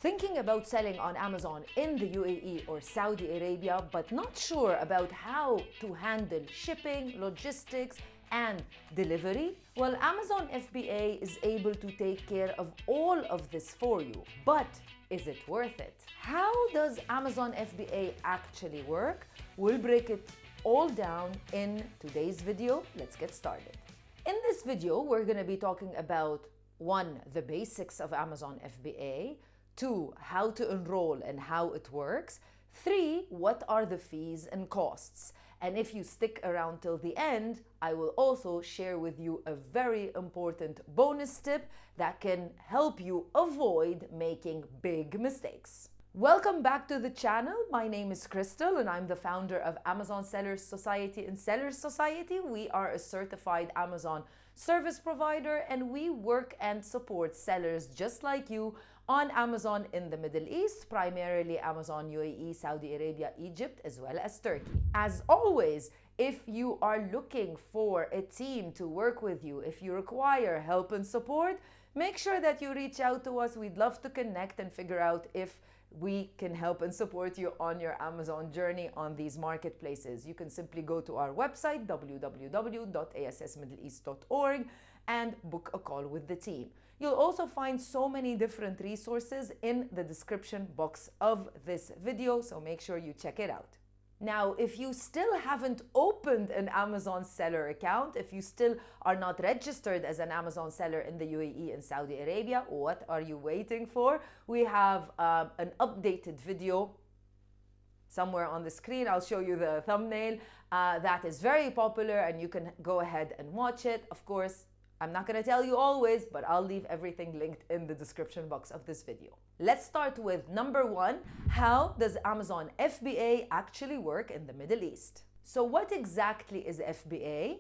Thinking about selling on Amazon in the UAE or Saudi Arabia, but not sure about how to handle shipping, logistics, and delivery? Well, Amazon FBA is able to take care of all of this for you. But is it worth it? How does Amazon FBA actually work? We'll break it all down in today's video. Let's get started. In this video, we're going to be talking about 1, the basics of Amazon FBA, 2, how to enroll and how it works, 3, what are the fees and costs. And if you stick around till the end, I will also share with you a very important bonus tip that can help you avoid making big mistakes. Welcome back to the channel. My name is Crystal and I'm the founder of Amazon Sellers Society and Sellers Society. We are a certified Amazon service provider and we work and support sellers just like you on Amazon in the Middle East, primarily Amazon UAE, Saudi Arabia, Egypt, as well as Turkey. As always, if you are looking for a team to work with you, if you require help and support, make sure that you reach out to us. We'd love to connect and figure out if we can help and support you on your Amazon journey on these marketplaces. You can simply go to our website, www.assmiddleeast.org, and book a call with the team. You'll also find so many different resources in the description box of this video, so make sure you check it out. Now, if you still haven't opened an Amazon seller account, if you still are not registered as an Amazon seller in the UAE and Saudi Arabia, what are you waiting for? We have an updated video somewhere on the screen. I'll show you the thumbnail. That is very popular and you can go ahead and watch it. Of course, I'm not going to tell you always, but I'll leave everything linked in the description box of this video. Let's start with number 1. How does Amazon FBA actually work in the Middle East? So what exactly is FBA?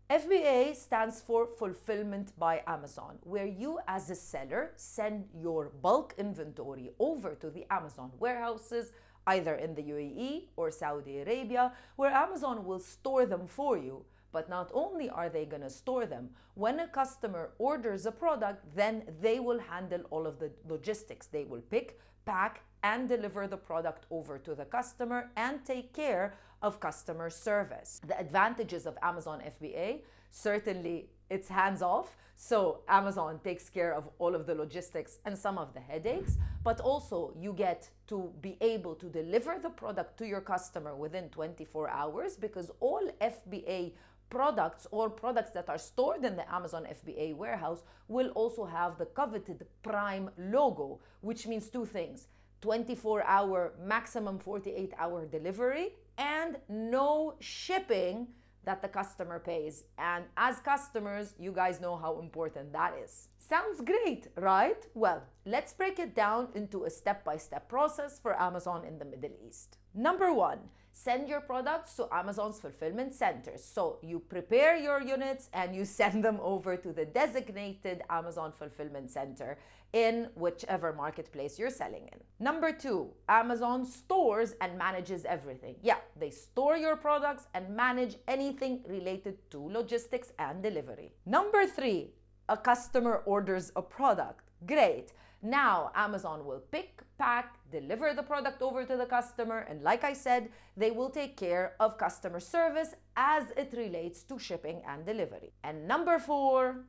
FBA stands for Fulfillment by Amazon, where you as a seller send your bulk inventory over to the Amazon warehouses, either in the UAE or Saudi Arabia, where Amazon will store them for you. But not only are they going to store them, when a customer orders a product, then they will handle all of the logistics. They will pick, pack, and deliver the product over to the customer and take care of customer service. The advantages of Amazon FBA, certainly it's hands-off. So Amazon takes care of all of the logistics and some of the headaches, but also you get to be able to deliver the product to your customer within 24 hours because all FBA products or products that are stored in the Amazon FBA warehouse will also have the coveted Prime logo, which means 2 things: 24-hour, maximum 48-hour delivery, and no shipping that the customer pays. And as customers, you guys know how important that is. Sounds great, right? Well, let's break it down into a step-by-step process for Amazon in the Middle East. Number 1, send your products to Amazon's fulfillment centers. So you prepare your units and you send them over to the designated Amazon fulfillment center in whichever marketplace you're selling in. Number 2, Amazon stores and manages everything. Yeah, they store your products and manage anything related to logistics and delivery. Number 3, a customer orders a product. Great. Now Amazon will pick, pack, deliver the product over to the customer, and like I said, they will take care of customer service as it relates to shipping and delivery. And number 4,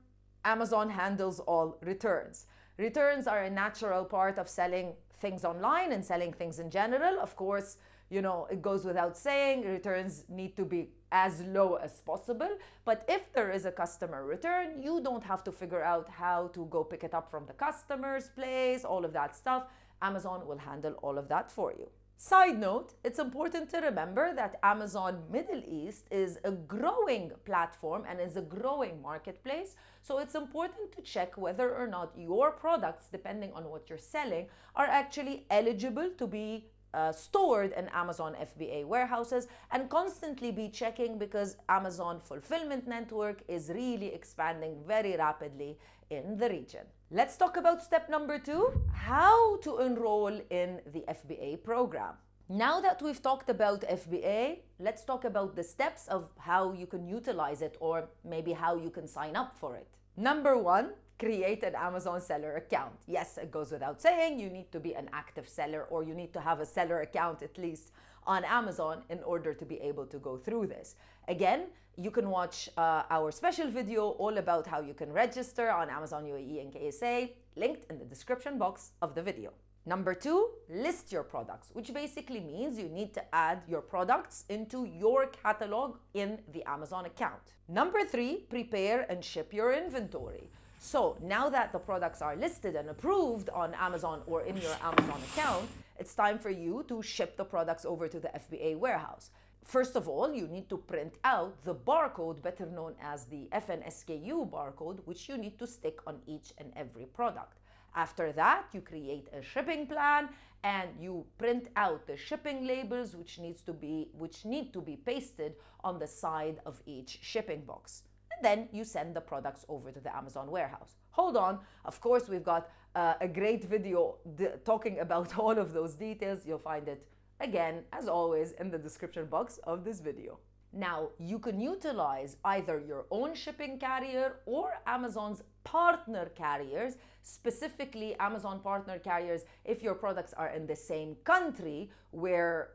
Amazon handles all returns. Returns are a natural part of selling things online and selling things in general. Of course, you know, it goes without saying, returns need to be as low as possible. But if there is a customer return, you don't have to figure out how to go pick it up from the customer's place, all of that stuff. Amazon will handle all of that for you. Side note, it's important to remember that Amazon Middle East is a growing platform and is a growing marketplace. So it's important to check whether or not your products, depending on what you're selling, are actually eligible to be stored in Amazon FBA warehouses, and constantly be checking because Amazon Fulfillment Network is really expanding very rapidly in the region. Let's talk about step number 2, how to enroll in the FBA program. Now that we've talked about FBA, let's talk about the steps of how you can utilize it or maybe how you can sign up for it. Number 1, create an Amazon seller account. Yes, it goes without saying, you need to be an active seller, or you need to have a seller account at least on Amazon in order to be able to go through this. Again, you can watch our special video all about how you can register on Amazon UAE and KSA, linked in the description box of the video. Number 2, list your products, which basically means you need to add your products into your catalog in the Amazon account. Number 3, prepare and ship your inventory. So now that the products are listed and approved on Amazon or in your Amazon account, it's time for you to ship the products over to the FBA warehouse. First of all, you need to print out the barcode, better known as the FNSKU barcode, which you need to stick on each and every product. After that, you create a shipping plan and you print out the shipping labels which need to be pasted on the side of each shipping box. And then you send the products over to the Amazon warehouse. Hold on, of course we've got a great video talking about all of those details. You'll find it again, as always, in the description box of this video. Now, you can utilize either your own shipping carrier or Amazon's partner carriers, specifically Amazon partner carriers if your products are in the same country where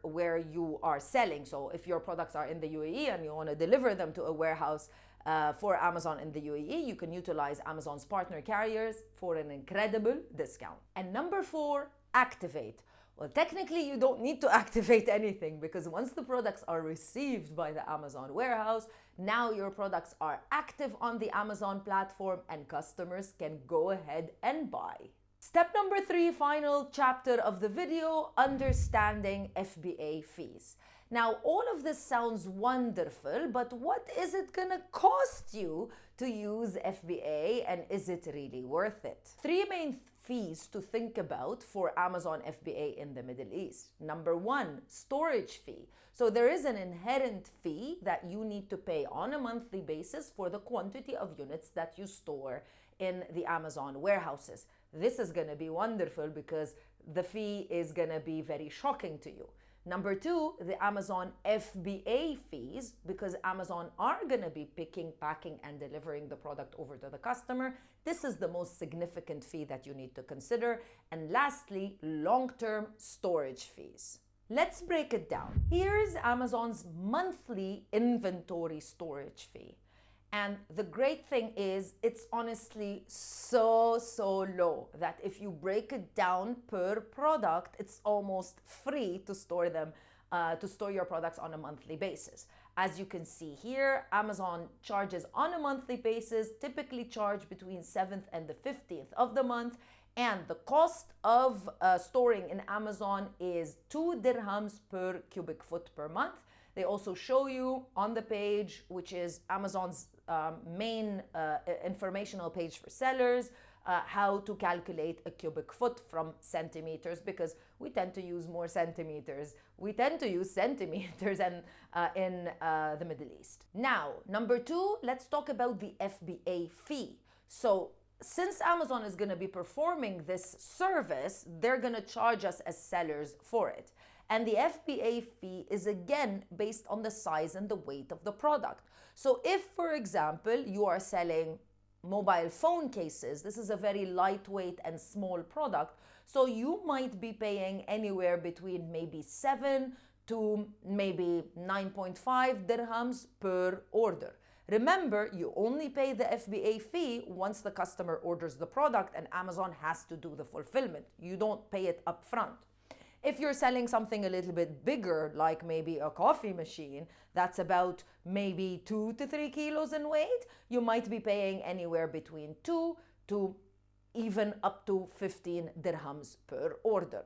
you are selling. So if your products are in the UAE and you want to deliver them to a warehouse for Amazon in the UAE, you can utilize Amazon's partner carriers for an incredible discount. And number 4, activate. Well, technically, you don't need to activate anything because once the products are received by the Amazon warehouse, now your products are active on the Amazon platform and customers can go ahead and buy. Step number 3, final chapter of the video, understanding FBA fees. Now, all of this sounds wonderful, but what is it gonna cost you to use FBA, and is it really worth it? 3 main fees to think about for Amazon FBA in the Middle East. Number 1, storage fee. So there is an inherent fee that you need to pay on a monthly basis for the quantity of units that you store in the Amazon warehouses. This is going to be wonderful because the fee is going to be very shocking to you. Number 2, the Amazon FBA fees, because Amazon are going to be picking, packing, and delivering the product over to the customer. This is the most significant fee that you need to consider. And lastly, long-term storage fees. Let's break it down. Here's Amazon's monthly inventory storage fee. And the great thing is it's honestly so low that if you break it down per product, it's almost free to store them, to store your products on a monthly basis. As you can see here, Amazon charges on a monthly basis, typically charge between 7th and the 15th of the month. And the cost of storing in Amazon is 2 dirhams per cubic foot per month. They also show you on the page, which is Amazon's main informational page for sellers, how to calculate a cubic foot from centimeters, because we tend to use more centimeters. We tend to use centimeters and in the Middle East. Now, number 2, let's talk about the FBA fee. So since Amazon is going to be performing this service, they're going to charge us as sellers for it. And the FBA fee is again based on the size and the weight of the product. So if, for example, you are selling mobile phone cases, this is a very lightweight and small product, so you might be paying anywhere between maybe 7 to maybe 9.5 dirhams per order. Remember, you only pay the FBA fee once the customer orders the product and Amazon has to do the fulfillment. You don't pay it up front. If you're selling something a little bit bigger, like maybe a coffee machine, that's about maybe 2 to 3 kilos in weight, you might be paying anywhere between 2 to even up to 15 dirhams per order.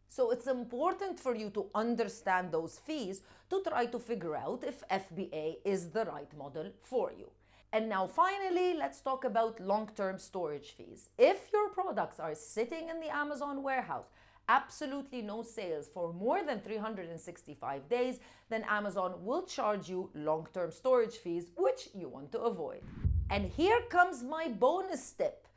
So it's important for you to understand those fees to try to figure out if FBA is the right model for you. And now finally, let's talk about long-term storage fees. If your products are sitting in the Amazon warehouse, absolutely no sales for more than 365 days, then Amazon will charge you long-term storage fees, which you want to avoid. And here comes my bonus tip.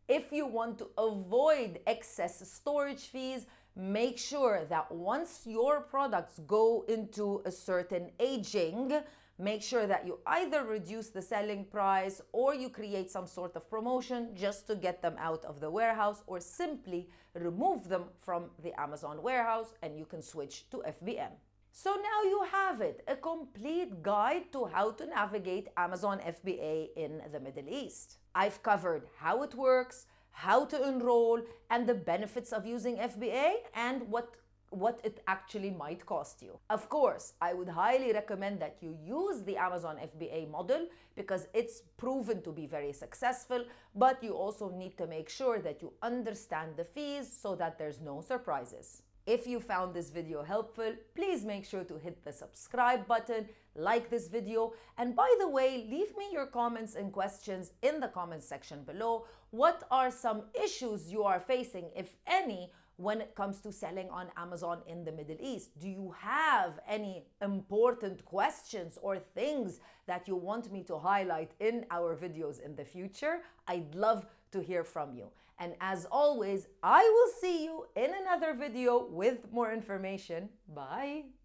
If you want to avoid excess storage fees, make sure that once your products go into a certain aging, Make sure that you either reduce the selling price or you create some sort of promotion just to get them out of the warehouse, or simply remove them from the Amazon warehouse and you can switch to FBM. So now you have it, a complete guide to how to navigate Amazon FBA in the Middle East. I've covered how it works, how to enroll, and the benefits of using FBA, and what it actually might cost you. Of course, I would highly recommend that you use the Amazon FBA model because it's proven to be very successful, but you also need to make sure that you understand the fees so that there's no surprises. If you found this video helpful, please make sure to hit the subscribe button, like this video, and by the way, leave me your comments and questions in the comments section below. What are some issues you are facing, if any, when it comes to selling on Amazon in the Middle East? Do you have any important questions or things that you want me to highlight in our videos in the future? I'd love to hear from you. And as always, I will see you in another video with more information. Bye.